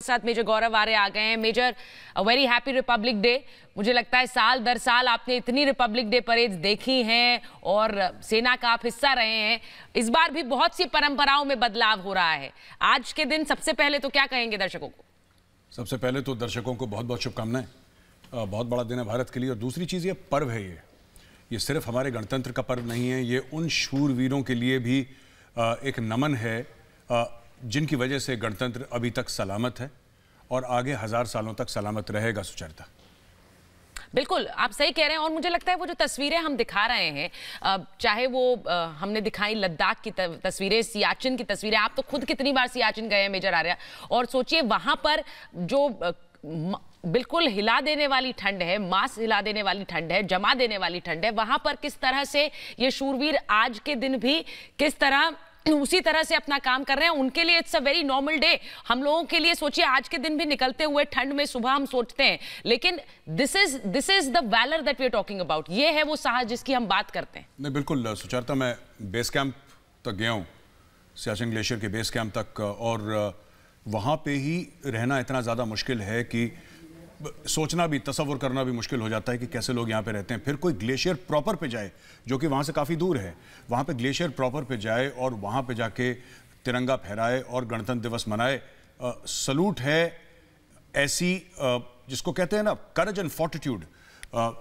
साथ मेजर गौरव आर्य आ गए हैं। Major, very happy republic day. मुझे लगता है साल दर साल आपने इतनी रिपब्लिक डे परेड देखी हैं और सेना का आप हिस्सा रहे हैं। इस बार भी बहुत सी परंपराओं में बदलाव हो रहा है। आज के दिन सबसे पहले तो क्या कहेंगे दर्शकों को? सबसे पहले तो दर्शकों को बहुत बहुत शुभकामनाएं। बहुत बड़ा दिन है भारत के लिए। और दूसरी चीज़, ये पर्व है, ये सिर्फ हमारे गणतंत्र का पर्व नहीं है, ये उन शूरवीरों के लिए भी एक नमन है जिनकी वजह से गणतंत्र अभी तक सलामत है और आगे 1000 सालों तक सलामत रहेगा। सुचरिता, बिल्कुल आप सही कह रहे हैं। और मुझे लगता है वो जो तस्वीरें हम दिखा रहे हैं, चाहे वो हमने दिखाई लद्दाख की तस्वीरें, सियाचिन की तस्वीरें, आप तो खुद कितनी बार सियाचिन गए हैं मेजर आर्या, और सोचिए वहां पर जो बिल्कुल हिला देने वाली ठंड है, मांस हिला देने वाली ठंड है, जमा देने वाली ठंड है, वहां पर किस तरह से ये शूरवीर आज के दिन भी किस तरह उसी तरह से अपना काम कर रहे हैं। उनके लिए it's a very normal day. हम लोगों के लिए सोचिए आज के दिन भी निकलते हुए ठंड में सुबह हम सोचते हैं, लेकिन this is the valour that we are talking about. ये है वो साहस जिसकी हम बात करते हैं। नहीं, बिल्कुल सुचरिता, मैं बेस कैंप तक गया हूँ, सियाचिन ग्लेशियर के बेस कैंप तक, और वहाँ पे ही रहना इतना ज़्यादा मुश्किल है कि सोचना भी, तसव्वुर करना भी मुश्किल हो जाता है कि कैसे लोग यहाँ पे रहते हैं। फिर कोई ग्लेशियर प्रॉपर पे जाए, जो कि वहाँ से काफ़ी दूर है, वहाँ पे ग्लेशियर प्रॉपर पे जाए और वहाँ पे जाके तिरंगा फहराए और गणतंत्र दिवस मनाए। सलूट है ऐसी जिसको कहते हैं ना, courage and fortitude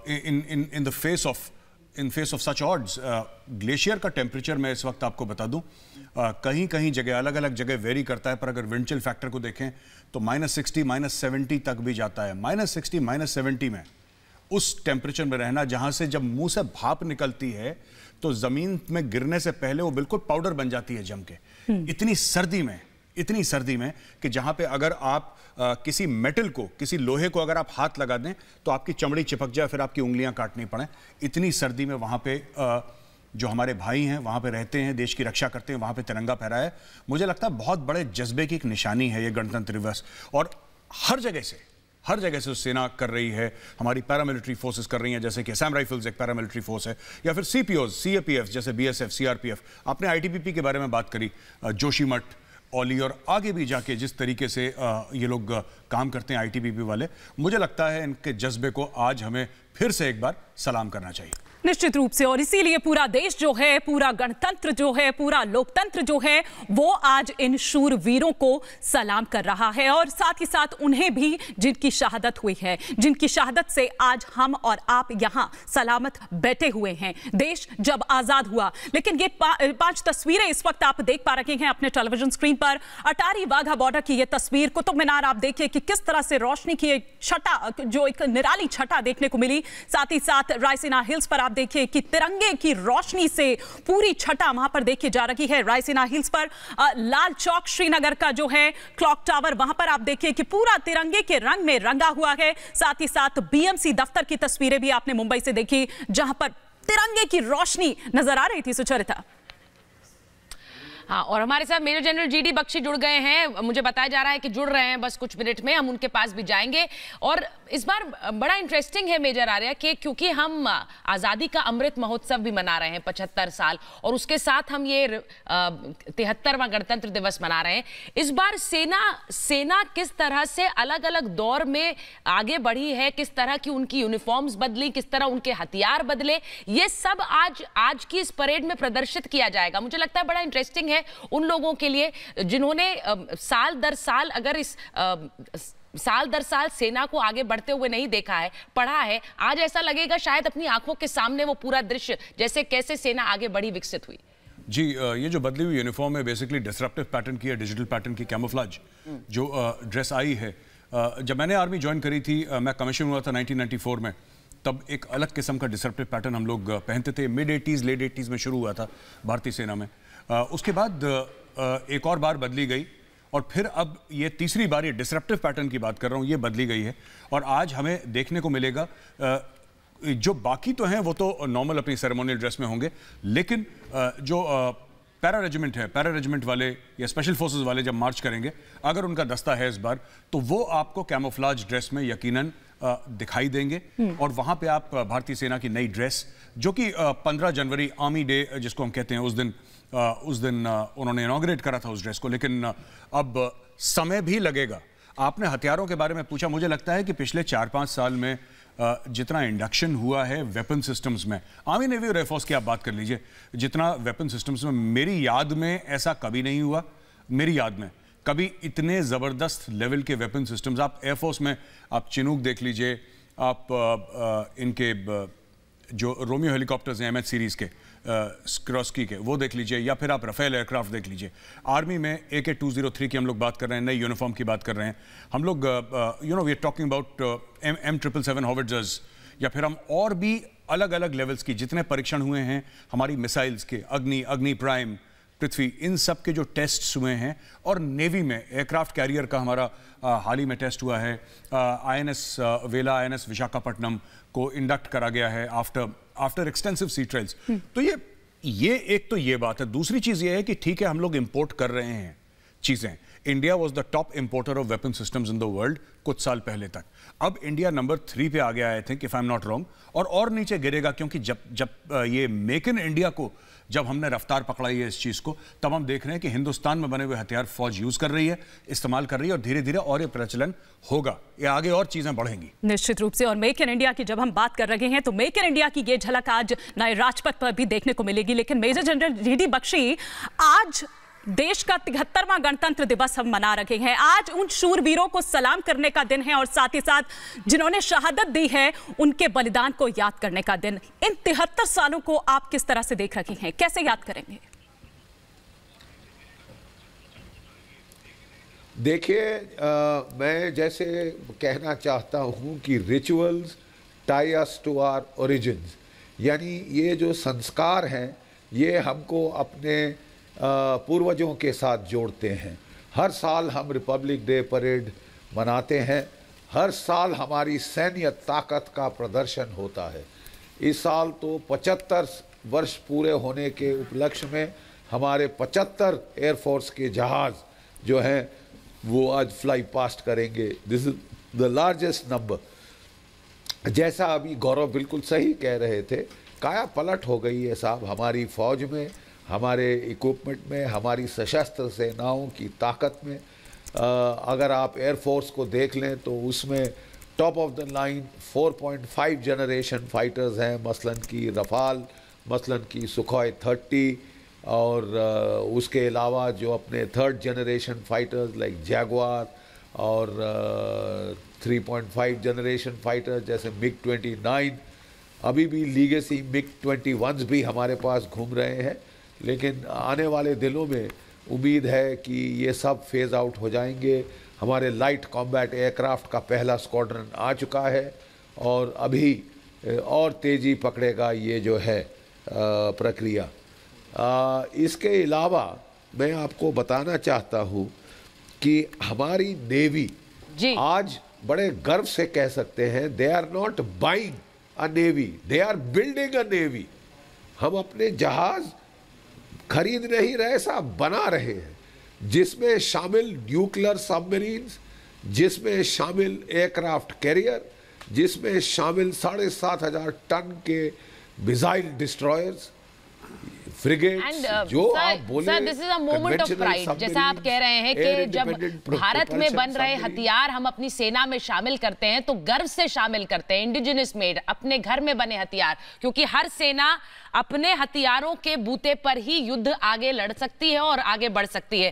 in the face of such odds. Glacier का टेम्परेचर मैं इस वक्त आपको बता दूं, कहीं कहीं जगह अलग अलग जगह वेरी करता है, पर अगर विंड चिल फैक्टर को देखें तो -60 -70 तक भी जाता है। -60 -70 में उस टेम्परेचर में रहना, जहां से जब मुंह से भाप निकलती है तो जमीन में गिरने से पहले वो बिल्कुल पाउडर बन जाती है जम के। इतनी सर्दी में कि जहां पे अगर आप किसी मेटल को, किसी लोहे को अगर आप हाथ लगा दें तो आपकी चमड़ी चिपक जाए, फिर आपकी उंगलियां काटनी पड़े। इतनी सर्दी में वहां पे जो हमारे भाई हैं वहाँ पे रहते हैं, देश की रक्षा करते हैं, वहाँ पे तिरंगा फहराया है। मुझे लगता है बहुत बड़े जज्बे की एक निशानी है ये गणतंत्र दिवस। और हर जगह से सेना कर रही है, हमारी पैरामिलिट्री फोर्सेस कर रही हैं, जैसे कि असम राइफल्स एक पैरामिलिट्री फोर्स है, या फिर CPOs, CAPF जैसे BSF, CRPF। आपने ITBP के बारे में बात करी, जोशीमठ, औली और आगे भी जाके जिस तरीके से ये लोग काम करते हैं ITBP वाले, मुझे लगता है इनके जज्बे को आज हमें फिर से एक बार सलाम करना चाहिए। निश्चित रूप से, और इसीलिए पूरा देश जो है, पूरा गणतंत्र जो है, पूरा लोकतंत्र जो है, वो आज इन शूरवीरों को सलाम कर रहा है। और साथ ही साथ उन्हें भी जिनकी शहादत हुई है, जिनकी शहादत से आज हम और आप यहाँ सलामत बैठे हुए हैं, देश जब आजाद हुआ। लेकिन ये 5 तस्वीरें इस वक्त आप देख पा रहे हैं अपने टेलीविजन स्क्रीन पर। अटारी वाघा बॉर्डर की ये तस्वीर, कुतुब मीनार आप देखिए कि किस तरह से रोशनी की एक छटा, जो एक निराली छटा देखने को मिली। साथ ही साथ रायसीना हिल्स पर आप देखिए कि तिरंगे की रोशनी से पूरी छटा वहां पर देखी जा रही है। रायसीना हिल्स पर लाल चौक श्रीनगर का जो है क्लॉक टावर, वहां पर आप देखिए कि पूरा तिरंगे के रंग में रंगा हुआ है। साथ ही साथ BMC दफ्तर की तस्वीरें भी आपने मुंबई से देखी, जहां पर तिरंगे की रोशनी नजर आ रही थी। सुचरिता, हाँ, और हमारे साथ मेजर जनरल GD बख्शी जुड़ गए हैं। मुझे बताया जा रहा है कि जुड़ रहे हैं, बस कुछ मिनट में हम उनके पास भी जाएंगे। और इस बार बड़ा इंटरेस्टिंग है मेजर आर्या कि क्योंकि हम आज़ादी का अमृत महोत्सव भी मना रहे हैं 75 साल, और उसके साथ हम ये 73वां गणतंत्र दिवस मना रहे हैं। इस बार सेना किस तरह से अलग अलग दौर में आगे बढ़ी है, किस तरह की उनकी यूनिफॉर्म्स बदली, किस तरह उनके हथियार बदले, ये सब आज की इस परेड में प्रदर्शित किया जाएगा। मुझे लगता है बड़ा इंटरेस्टिंग है उन लोगों के लिए जिन्होंने साल दर साल अगर इस साल दर साल सेना को आगे बढ़ते हुए नहीं देखा है, पढ़ा है, आज ऐसा लगेगा शायद अपनी आंखों के सामने वो पूरा दृश्य, जैसे कैसे सेना आगे बढ़ी, विकसित हुई। जी, ये जो बदली हुई यूनिफॉर्म है बेसिकली डिसरप्टिव पैटर्न की है, डिजिटल पैटर्न की, कैमोफ्लेज जो ड्रेस आई है। जब मैंने आर्मी ज्वाइन करी थी, मैं कमीशन हुआ था 1994 में, तब एक अलग किस्म का डिसरप्टिव पैटर्न हम लोग पहनते थे। मिड 80s लेट 80s में शुरू हुआ था भारतीय सेना में। उसके बाद एक और बार बदली गई, और फिर अब ये तीसरी बार, ये डिसरप्टिव पैटर्न की बात कर रहा हूँ, ये बदली गई है। और आज हमें देखने को मिलेगा, जो बाकी तो हैं वो तो नॉर्मल अपनी सेरेमोनियल ड्रेस में होंगे, लेकिन जो पैरा रेजिमेंट है, पैरा रेजिमेंट वाले या स्पेशल फोर्सेस वाले जब मार्च करेंगे, अगर उनका दस्ता है इस बार, तो वो आपको कैमोफ्लेज ड्रेस में यकीनन दिखाई देंगे। और वहां पे आप भारतीय सेना की नई ड्रेस, जो कि 15 जनवरी आर्मी डे जिसको हम कहते हैं, उस दिन उन्होंने इनॉग्रेट करा था उस ड्रेस को, लेकिन अब समय भी लगेगा। आपने हथियारों के बारे में पूछा, मुझे लगता है कि पिछले 4-5 साल में जितना इंडक्शन हुआ है वेपन सिस्टम्स में, आर्मी नेवी और एयरफोर्स की आप बात कर लीजिए, जितना वेपन सिस्टम्स में, मेरी याद में ऐसा कभी नहीं हुआ। मेरी याद में कभी इतने ज़बरदस्त लेवल के वेपन सिस्टम्स, आप एयरफोर्स में आप चिनूक देख लीजिए, आप इनके जो रोमियो हेलीकॉप्टर्स हैं MH सीरीज़ के, स्क्रॉस्की के, वो देख लीजिए, या फिर आप राफेल एयरक्राफ्ट देख लीजिए। आर्मी में AK-203 की हम लोग बात कर रहे हैं, नई यूनिफॉर्म की बात कर रहे हैं हम लोग, we are talking about M777 howitzers, या फिर हम और भी अलग अलग लेवल्स की जितने परीक्षण हुए हैं हमारी मिसाइल्स के, अग्नि प्राइम, पृथ्वी, इन सब के जो टेस्ट्स हुए हैं। और नेवी में एयरक्राफ्ट कैरियर का हमारा हाल ही में टेस्ट हुआ है, INS वेला, INS विशाखापट्टनम को इंडक्ट करा गया है आफ्टर एक्सटेंसिव सी ट्रायल्स। तो ये एक तो ये बात है। दूसरी चीज ये है कि ठीक है हम लोग इंपोर्ट कर रहे हैं चीजें। India was the top importer of weapon systems in the world कुछ साल पहले तक। अब इंडिया नंबर 3 पे आ गया, I think, if I am not wrong, और नीचे गिरेगा, क्योंकि जब ये मेक इन इंडिया को जब हमने रफ्तार पकड़ाई है इस चीज को, तब हम देख रहे हैं कि हिंदुस्तान में बने हुए हथियार फौज यूज कर रही है, इस्तेमाल कर रही है, और धीरे धीरे और ये प्रचलन होगा, ये आगे और चीजें बढ़ेंगी निश्चित रूप से। और मेक इन इंडिया की जब हम बात कर रहे हैं तो मेक इन इंडिया की ये झलक आज नए राजपथ पर भी देखने को मिलेगी। लेकिन मेजर जनरल GD बख्शी, आज देश का 73वां गणतंत्र दिवस हम मना रहे हैं। आज उन शूरवीरों को सलाम करने का दिन है और साथ ही साथ जिन्होंने शहादत दी है उनके बलिदान को याद करने का दिन। इन 73 सालों को आप किस तरह से देख रहे हैं, कैसे याद करेंगे? देखिए, मैं जैसे कहना चाहता हूं कि rituals tie us to our origins, यानी ये जो संस्कार हैं ये हमको अपने पूर्वजों के साथ जोड़ते हैं। हर साल हम रिपब्लिक डे परेड मनाते हैं, हर साल हमारी सैन्य ताकत का प्रदर्शन होता है। इस साल तो 75 वर्ष पूरे होने के उपलक्ष्य में हमारे 75 एयरफोर्स के जहाज़ जो हैं वो आज फ्लाई पास्ट करेंगे। This is the largest number. जैसा अभी गौरव बिल्कुल सही कह रहे थे, काया पलट हो गई है साहब हमारी फौज में, हमारे इक्विपमेंट में, हमारी सशस्त्र सेनाओं की ताकत में। अगर आप एयरफोर्स को देख लें तो उसमें top of the line 4.5 generation fighters हैं, मसलन की रफाल, मसलन की सुखोई 30, और उसके अलावा जो अपने 3rd generation fighters like Jaguar, और 3.5 जनरेशन फाइटर्स जैसे MiG-29। अभी भी लीगेसी MiG-21s भी हमारे पास घूम रहे हैं, लेकिन आने वाले दिनों में उम्मीद है कि ये सब फेज़ आउट हो जाएंगे। हमारे लाइट कॉम्बैट एयरक्राफ्ट का पहला स्क्वाड्रन आ चुका है और अभी और तेज़ी पकड़ेगा ये जो है प्रक्रिया। इसके अलावा मैं आपको बताना चाहता हूँ कि हमारी नेवी आज बड़े गर्व से कह सकते हैं, they are not buying a navy, they are building a navy. हम अपने जहाज़ खरीद नहीं रहे साहब, बना रहे हैं, जिसमें शामिल न्यूक्लियर सबमरीन्स, जिसमें शामिल एयरक्राफ्ट कैरियर, जिसमें शामिल 7,500 टन के मिसाइल डिस्ट्रॉयर्स, फ्रिगेट्स, जो आप बोले। Sir, this is a moment of pride. जैसा आप कह रहे हैं कि जब भारत में बन रहे हथियार हम अपनी सेना में शामिल करते हैं तो गर्व से शामिल करते हैं, इंडिजिनस मेड, अपने घर में बने हथियार, क्योंकि हर सेना अपने हथियारों के बूते पर ही युद्ध आगे लड़ सकती है और आगे बढ़ सकती है।